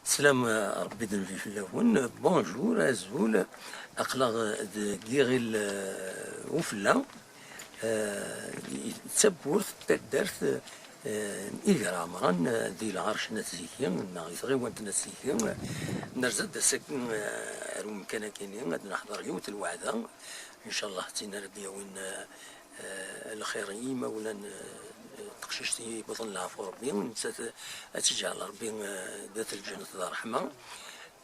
سلام ربي يدير في اللاون بونجور ازول اقلق كيغيل وفلا تسبورت تدرت إيجار عمران دي العرش نتزيكين ناغي صغير وانت نتزيكين نرزد ساكن روم كان كاينين غادي نحضر يوت الوعدة إن شاء الله تينا ربي وين الخير يما ولا تقششتي بطن العفو ربي ونسات تجعل ربي ذات الجنة دار رحمة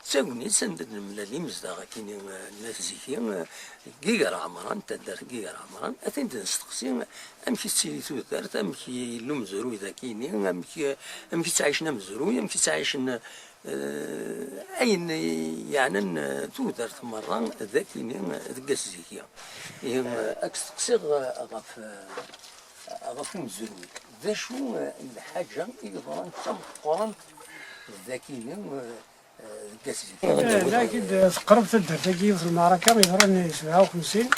تساوني سندد الملالي مزداغا كاينين الناس زيكين كيغار عمران تدار كيغار عمران أثين تنستقسي أمكي تسيري تودارت أمكي لو مزروي ذا كاينين أمكي تعيشنا مزروي أمكي تعيشنا أين يعني تودارت مرة ذا كاينين ذاك زيكيا أكستقسي غف مزروي ذا شو الحاجة يظهر تمقرن ذا كاينين لكن قربت الدرجة في المعركة يظهرني 57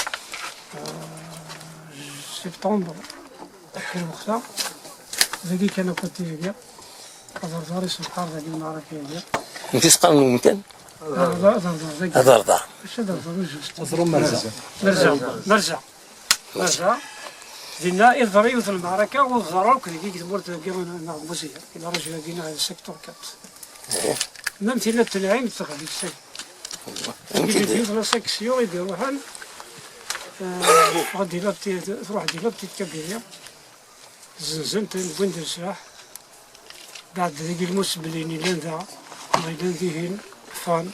سبتمبر في وقتها ذاكي كان كنت فيها ظهري سبحان ذاك المعركة ديال انت سقان المكان؟ هذا رضع مرزع دينا إضري في المعركة وظهروا كذا كتبورت كيما نغبوزية إلى رجل لقينا هذا السيكتور كات نمتي للتنعيم تغلي السيد يدير سيكسيون يديروها غادي لابتي تروح دي لابتي كبيرة زنزنت وين درساح بعد ذيك المسبلين لنذا غيدان ذيهن فان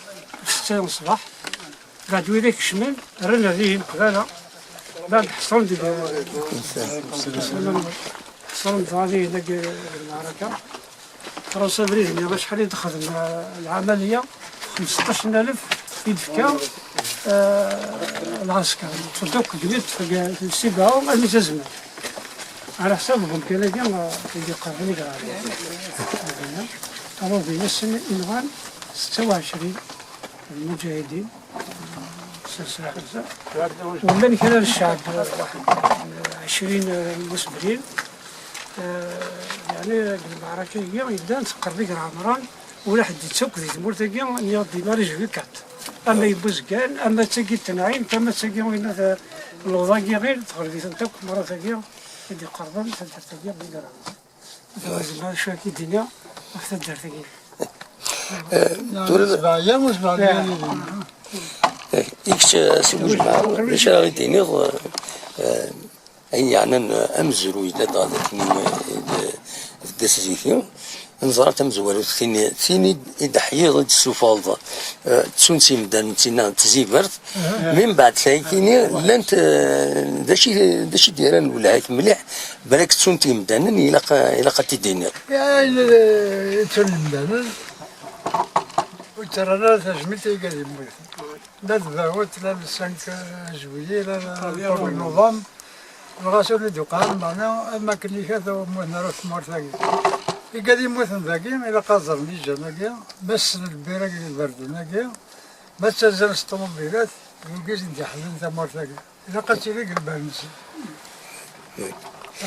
ستة صباح بعد ويديك الشمال رنا ذيهن قبالة بعد حصلنا ديك حصلنا هذه ذاك المعركة فرنسا بريزني باش شحال يدخل العملية 15,000 يدفكا العسكر تصدق قلت في السبعة المتزمة على حسابهم كان يدي قرني قرار قالوا بين السنة إنغان 26 المجاهدين سلسلة خمسة ومن خلال الشعب 20 مسبرين يعني المعركة هي يبدا تقرب عمران ولا حد يتسوق ذي المرتقى نيا دينار يجي كات اما يبوز كان اما تسقي التنعيم تما تسقي وين الوضاقي غير تغربي تنتك مرة ثقيل يدي قربان تدر ثقيل بيقرا هذا شو كي الدنيا تدر ثقيل تولد بعيا مش بعيا إيش سوي معه ليش راغي ديني يعني أمزرو إذا ضادتني الدسيسيون نزرت أمزور ثاني إذا حيض السفالضة تسونسي مدان تينا تزيبرت من بعد ثاني لانت داشي ديران ولا هيك مليح بالك تسونتي مدان إلا قتي دينار يعني تسون مدان وترى لا تجملتي قال يموت لا تباوت لا 5 جويلية لا نوفمبر الغاسول اللي دوقان معنا ما كني هذا موتنا راه ثمار ثاقي قال يموت ثاقي إلا قازر ليجا ناقيا بس البيراك البرد ناقيا بس تزال الطوموبيلات وكيس ندي حزن ثمار ثاقي إلا قلتي لي قلبان نسي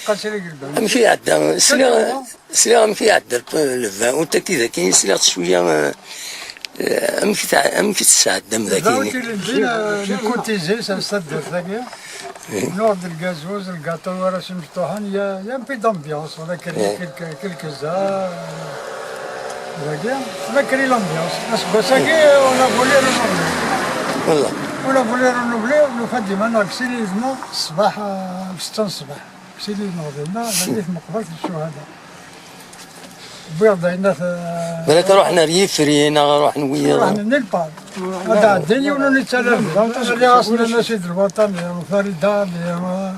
قلتي لي قلبان أمشي عدا سلاغ أمشي عدا الفان وأنت كذا كاين سلاغ شوية أمشي تساعد دم ذاك اللي كنت زي سنصدر ثاقي نوع الغازوز الكاطو ورا مفتوحان يا بي دامبيونس ولا كلك زا ولا كري لامبيونس بس بساكي ولا بوليرو والله ولا بوليرو نوبلي نفدي ما ناكسيلي زمو الصباح 6 الصباح كسيلي نوضنا نريف مقبرة الشهداء بيض الناس بالك روحنا ريف رينا روح نويا روحنا نلبار هذا الدنيا ولا نتسلم اللي غاصنا نشيد الوطن يا فريدة يا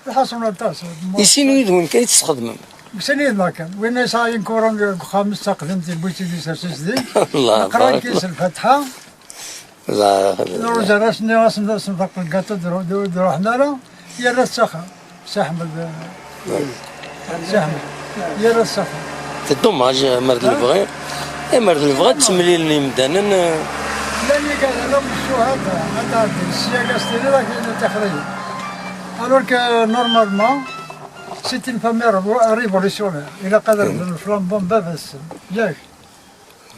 الحصول التاس يسينو يدون كي تستخدم سنين ما كان وين ساين كورن خامس تقدمت البيت اللي ساسس دي الله قرا كيس الفتحة لا نروح راسنا راسنا نفق القطة درو حنا راه يا راس سخا سحمد سحمد يا راس سخا الدوماج مرض البغي مرض البغي تملي لي مدانا لاني قال انا الشهداء هذا السياقه ستيري راه كاين تخريج الوغ كو نورمالمون سيت اون فامي ريفوليسيونير الى قدر الفلامبون باب السن ياك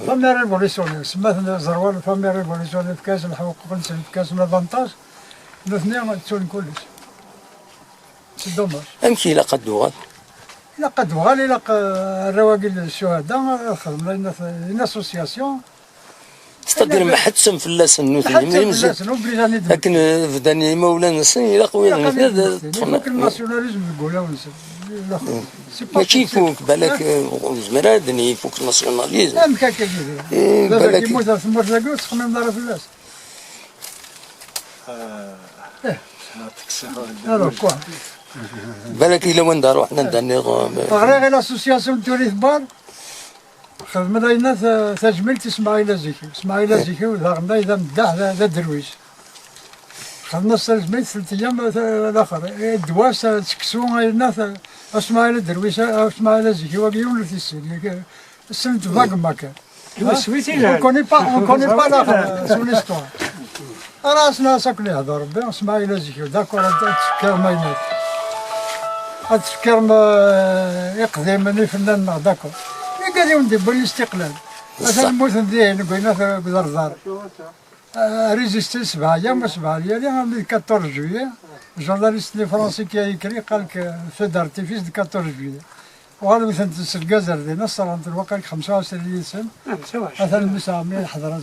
فامي ريفوليسيونير سمات زروال فامي ريفوليسيونير في كاس الحقوق الانسان في كاس لافانتاج الاثنين تسولي كلش سي دوماج. امشي الى قدوغات إلا قد وغالي إلا الرواقل الشهداء خدمنا لنا اسوسياسيون تقدر ما حد سم فلاس النوث لكن فداني مولانا السن الى قوي فوق الناسيوناليزم نقولها ونسى ماشي فوق بالك زمرادني فوق الناسيوناليزم لا مكاكا كذا بالك يموت ثم تلاقوا تخمم دار فلاس هذا كوا بالك الا وين داروا حنا نداني غير الاسوسياسيون توريث بار خدمنا لنا تجميلت اسماعيل زكي اسماعيل زكي وذاغنا اذا مداح ذا درويش خدمنا تجميلت 3 ايام الاخر الدواس تكسو لنا اسماعيل درويش اسماعيل زكي وقيون في السن السنة فاق ما كان on connaît pas la son histoire راسنا ساكلي هذا ربي اسماعيل زكي داكور تفكر ما ينات أتفكر ما يقضي مني فنان داكور قال يوم دير الاستقلال مثلا نموت نديه نقولنا في بدردار ريزيستي 7 أيام 7 ليالي 14 جويي جورناليست لي فرنسي كي يكري قال لك في دارتيفيس 14 جويي وهذا مثلا الجزر ديالنا صار الوقت 25 سنه مثلا مسامي حضر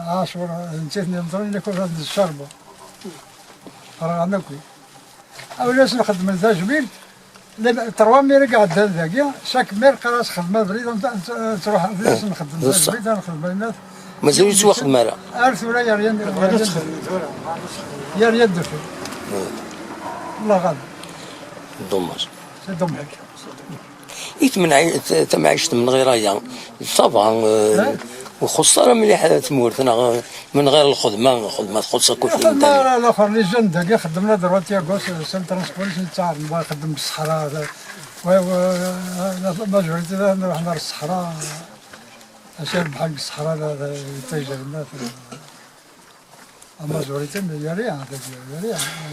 عاشور نسيتني نضرب اللي كنت هاد الشربه راه ناكل اولاش نخدم التجميل 3 مير قاعد ذاكيا شاك مير خلاص خدمه بريد تروح فلاش نخدم بريد نخدم الناس مازال يتواخد مالا عرفت ولا يا ريال يا ريال دفن الله غالب دوماج سي دوماج تم عشت من غير هيا طبعا وخصوصا مليح تمورتنا من غير الخدمه تخصك في الانتاج الاخر لي جون داكيا خدمنا درواتيا كوس سن ترانسبورتيشن تاع نبغي نخدم بالصحراء ماجوريتي نروح نهار الصحراء عشان بحال الصحراء يتجه الناس ماجوريتي يا ريان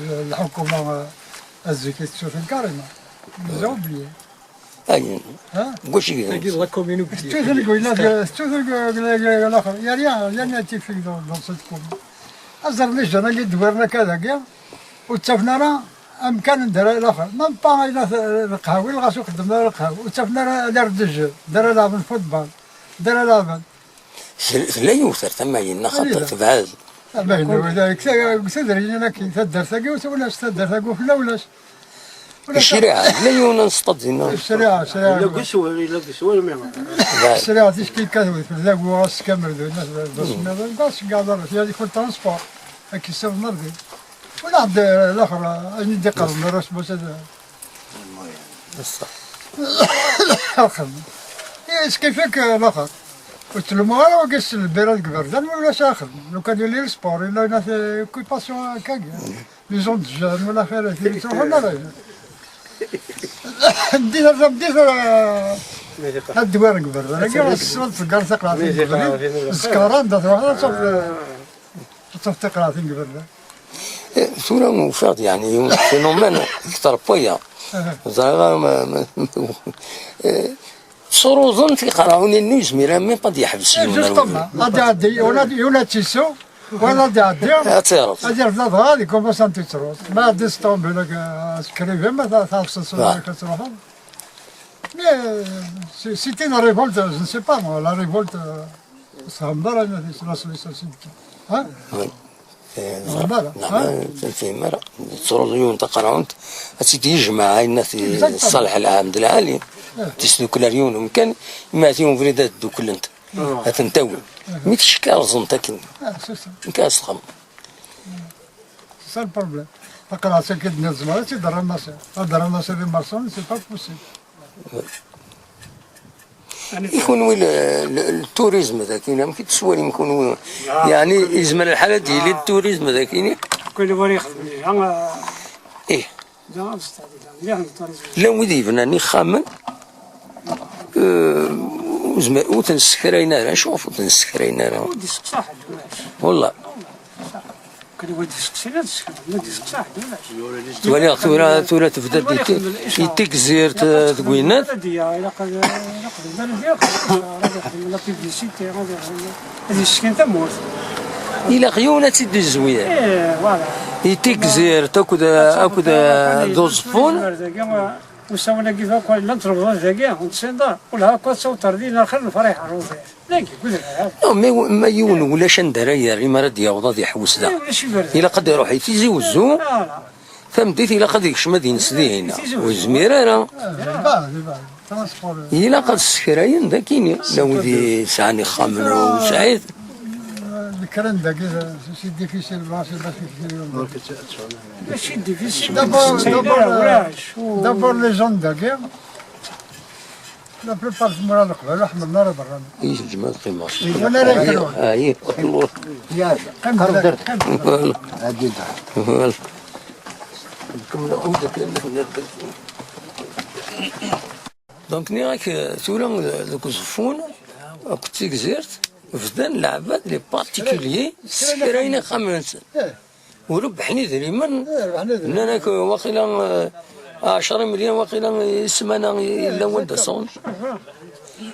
الحكومه الزكي تشوف كاريما مزوب لي اي واش يقول لا كوميونيتي تشوف الاخر يا ريان تي في دون سيت كوم ازر لي جانا اللي دورنا كذا كاع وتشافنا راه امكان ندير الاخر ما با القهوي الغاسو خدمنا القهوه وتشافنا دار الدجاج دار لعب الفوتبال دار لعب لا يوثر ثم ينا خطر في بعاد باين هذاك تدري انا كي تدار ثقي ولا تدار ثقي فلا ولاش الشريعه لا يونا نصطاد هنا الشريعه لا قسوه ما الشريعه تشكي كذا في ذاك واس كامل الناس بس ما قاش قادر في هذيك الترانسبور كي يصير نرضي ولا عبد الاخر اني دقر نراش بس هذا بصح ايش كيفك الاخر قلت له ما هو قص البيراد كبردان ولا شاخر لو كان يلي سبور الا ناس كوباسيون كاكيا لي زون دجان ولا خير تروح لنا بديت الدوار كبردان كاع الصوت تقرا تقرا السكران تروح تصوف تقرا كبردان صورة مفاد يعني فينومين اكثر بويا زعما صروزن في قراوني النيوز ميرا مين قد يحبس جوستومون غادي يعدي ولا تيسو ولا غادي يعدي غادي يرفض غادي كومباسان تيتروس ما ديستون بلاك سكريفي ما تعرفش كتروح مي سيتي لا ريفولت جو نسي با مو لا ريفولت صامبرا لا سوليسيون ها في مرة صروزيون تقراونت أتيت يجمع الناس الصالح العام د العالي تسلو كل ريون ومكان ما فيهم فريدات دو كل انت هتنتوي مي تشكال زنتا كاس خم سا البروبليم تقرا سكت نزمه تدرى الناس اللي مارسون سي با بوسيبل يكون التوريزم ذاك يمكن تسوالي يكون يعني يزمل الحالة ديالي التوريزم ذاك كل وري يخدم ايه لا ويدي بناني خامن وتنسكرينا راه نشوف وتنسكرينا راه صح والله كان يودي يسقسي لا تسكن ودي يسقسي علاش تولي ثورة تبدا يتيك زير تقوينات البلديه الى البلديه غادي يخدم لا بيبليسيتي غادي يخدم هذه السكن تموت إلا خيونة تيدي الزوير ايه فوالا يتيك زير تاكد دوزفون وسوينا كيف لا نضربوا ذاك ونتسندا ولا هكا تصوتر دينا خير الفريح عروضي لكن قلت ما يون ولا شندريا ما راه يعوض هذه يحوس ذا إلا قد يروح يتيزي وزو لا فهمتي إلا قد يكشم هذه نسدي هنا وزمير راه إلا قد سكراين ذا كيني لو ذي سعني خامن وسعيد الكرن داك سي ديفيسيل باش ماشي ديفيسيل دابور لي جون داك لا بلوبار المرا القبل احمر نار برا يجمع القماش وانا راكلو اي والله يا قرب درت هادي فوالا نكملوا عودة دونك ني راك ثورة ذوك الزفون كنت زرت فدان العباد لي بارتيكوليي سكراينا خمسة وربحني دريما انا واقيلا 10 مليون واقيلا سمانه الا ولد صون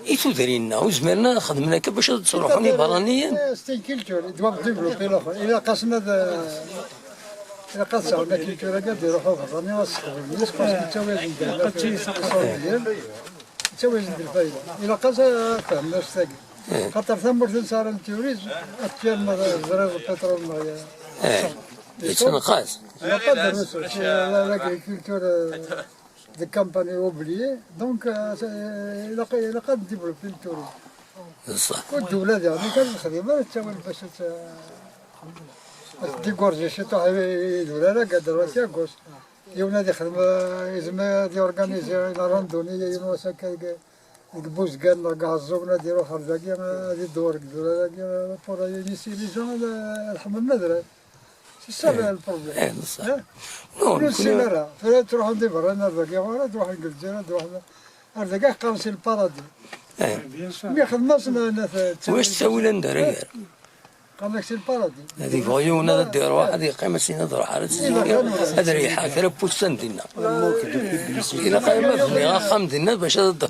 ايتو درينا وزمرنا خدمنا باش تصرفوني برانيا ستي كيلتور دواب ديفلوبي الاخر الى قاسنا الى قاسنا كيلتور كاع يروحوا برانيا واسخدم الناس قاسنا توازن الفايده الى قاسا فهمنا شتاكي خاطر ثم صار التوريزم اكثر زرار البترول معايا يتنقص لا قدر لاغريكولتور دي كامباني اوبليي دونك الى قد ديفلوبي التوريزم صح والدوله يعني كانت الخدمه تساوي باش ديكورجي شي تروح الدوله لا قادر واسيا كوس يونا دي خدمه يزما دي اورغانيزي لا راندوني ينوسا يقبوز قالنا قازونا ديرو خرجاكي هادي الدور كدولا بور ينيسي لي جون الحمل نذرة سي سا البروبليم صح كل سينارا فلا تروح عندي برا نذاكي ورا تروح الجزيرة تروح هذا كاع قامسي البارادي مي خدماش واش تسوي لنا دراري قال سي البارادي هذيك عيون هذا دير واحد قيمة سينا تروح على هذا ريحة كرا بوستان دينا إلا قيمة بني غاخام دينا باش هذا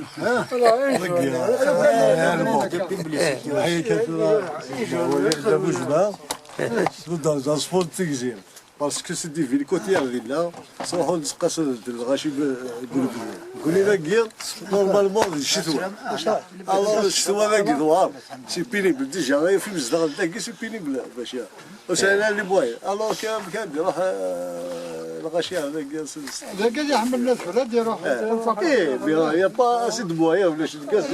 باسكو سي دي فيل كوتيير ديالنا صراحة نتقاس الغاشي بالقلوب نقول لك كير نورمالمون الشتوى الوغ الشتوى ذاك دوار سي بينيبل ديجا غير في مزدغل ذاك سي بينيبل باش وسهلا لي موي الوغ كان يروح الغاشي هذاك ذاك يحمل الناس ولا يروح ايه بيان يا با سي دو مويا ولا شي كاس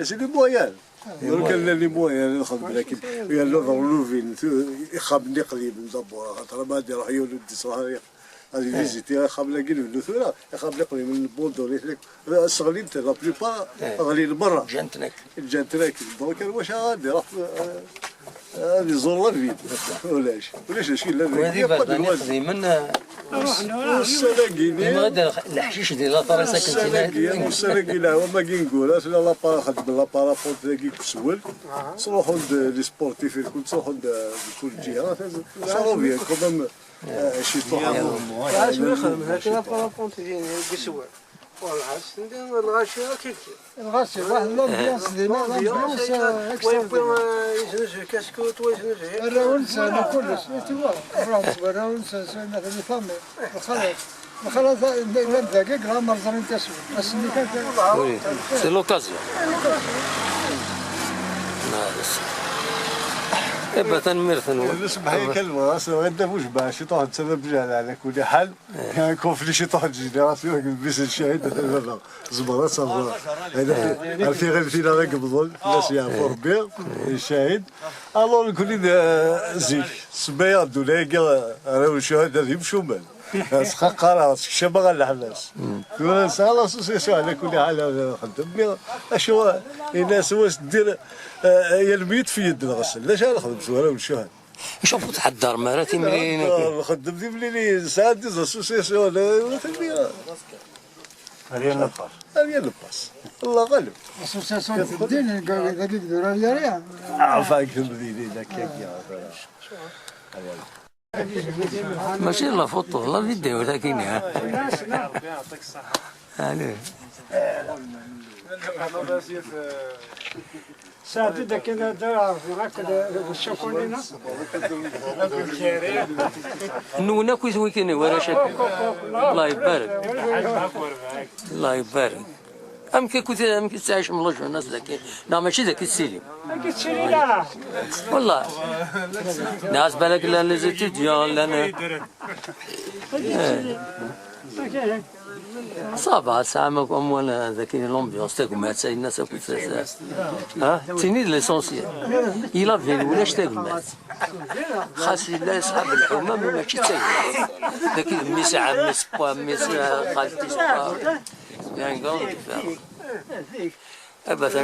سي دي مويا لو كان لي مويا ناخذ لكن يا لو فين خابني قليل مزبور خاطر ما دير عيون صراحه هذه فيزيتي خاب لا قلب الثوره خاب لي قليل من البولدور الصغلين لا بليبا غاليين برا جانتناك دونك واش غادي راح هذه زور لا ولاش شي لا وهذه برداني قديما السلاقيني غدا الحشيش ديال لاطار ساكن السلاقي لا وما كنقول لا لابارا خدم لابارا فونت ذاك كسول صروحوا لي سبورتيف كنت صروحوا لكل جهه صاروا بيان كومام شي طوحه علاش ما خدم هكذا لابارا فونت ديال كسول والعكس ندير الغاشي كيف الغاشي واحد لومبيونس ديما لومبيونس ويبقى يجنس كاسكوت ويجنس الراونس انا كلش توا الراونس والراونس مثلا فامي خلاص دقيق لا مرزرين تسوي بس اللي كانت سي لوكازيون إبا تنميرثن نسمح لي كلمة أصلا غدا مش باش يطوح تسبب جهل على كل حال كان كونفلي شي طوح جينيراسيون بيس الشاهد لا زبرة صبرة هذا في غير فينا غير قبضون الناس يعرفوا ربي الشاهد الله نقول زيك سبايا دولاكي راهو الشهادة يمشوا مال قرا شبه غير الناس خلاص سيسو على كل حال خدم اشوا الناس واش دير يا الميت في يد الغسل لاش نخدم سواره والشهر شوف تحضر مراتي ملي نخدم دي ملي ساعات دي اسوسيسيون ولا تلبيه ريال لاباس ريال لاباس الله غالب اسوسيسيون الدين ذاك يدير ريال عفاك المدينه ذاك ماشي لا فوتو لا فيديو لكن عليه ساعتي دا كده دار هكذا الشوكولينا نونا كويس ويكين ورا شك الله يبارك الله يبارك أم كي تعيش ملوش الناس ذاك نعم ماشي ذاك السيلي لا والله ناس بالك لا لي زيتيديون لا صعب سامك ولا ذاك لومبيونس تاعكم ما تساي الناس كيف ها تيني ليسونسيال إلا فين ولاش تاكمات خاص لا يصحاب الحمام ماشي تاكل ذاك ميسا ميسبا ميسا خالتي سبا يعني قال أبدا